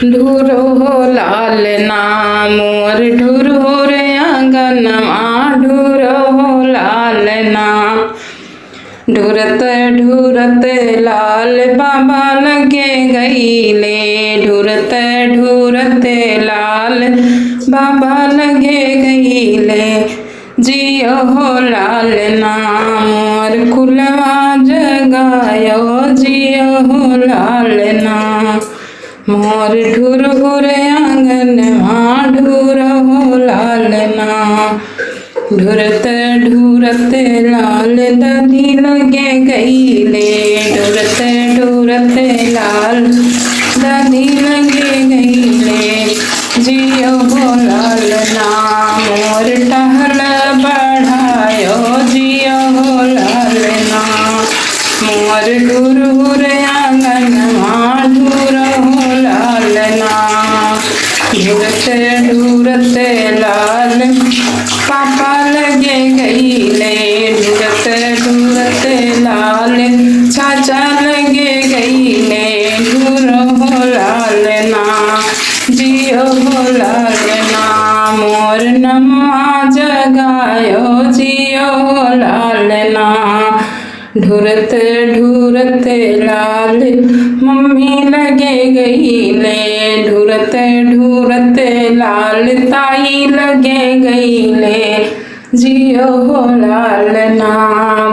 ढूरो हो लाल ना मोर ढूर आंगनवा ढूरो हो लाल ना ढूरत ढूरत लाल बाबा लगे गईले ढूरत ढूरत लाल बाबा लगे गईले जियो हो लाल ना मोर कुलवा जगायो जियो हो लाल ना मोर ढूर आंगनवा ढूर हो लाल ना ढूरत ढूरत लाल दादी लगे गईले ढूरत ढूरत लाल दादी लगे गईले जियो हो लाल ना मोर टहल बढ़ायो जियो हो लाल ना मोर ढूर आंगनवा ढूर हो लाल ना ढूरत ढूरत लाल पापा लगे गईले ढूरत ढूरत लाल चाचा लगे गईले ढूर हो लाल ना जियो हो लाल ना मोर नमवा जगायो जियो हो लाल ना ढूरत ढूरत लाल मम्मी लगे गईले ढूरत ढूरत लाल ताई लगे गईले जियो हो लाल ना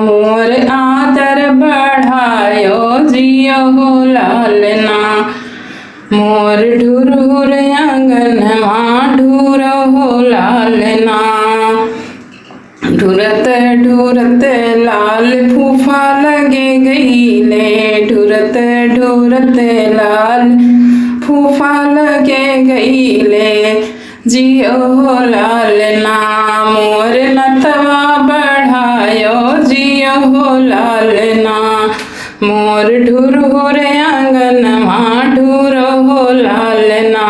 मोर आदर बढ़ायो जियो हो लाल ना मोर ढूर आंगनवा ढूर हो लाल ना ढूरत ढूरत लाल फूफा लगे गईले ढूरत ढूरत लाल फूफा लगे गईले जियो हो लाल ना मोर नतवा बढ़ायो जियो हो लाल ना मोर ढूर आंगनवा ढूर हो लाल ना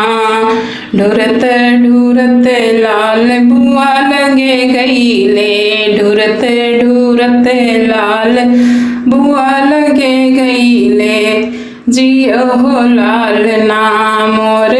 ढूरत ढूरत लाल बुआ लगे गईले ढूरत ढूरत लाल बुआ लगे गईले जियो हो लाल ना मोर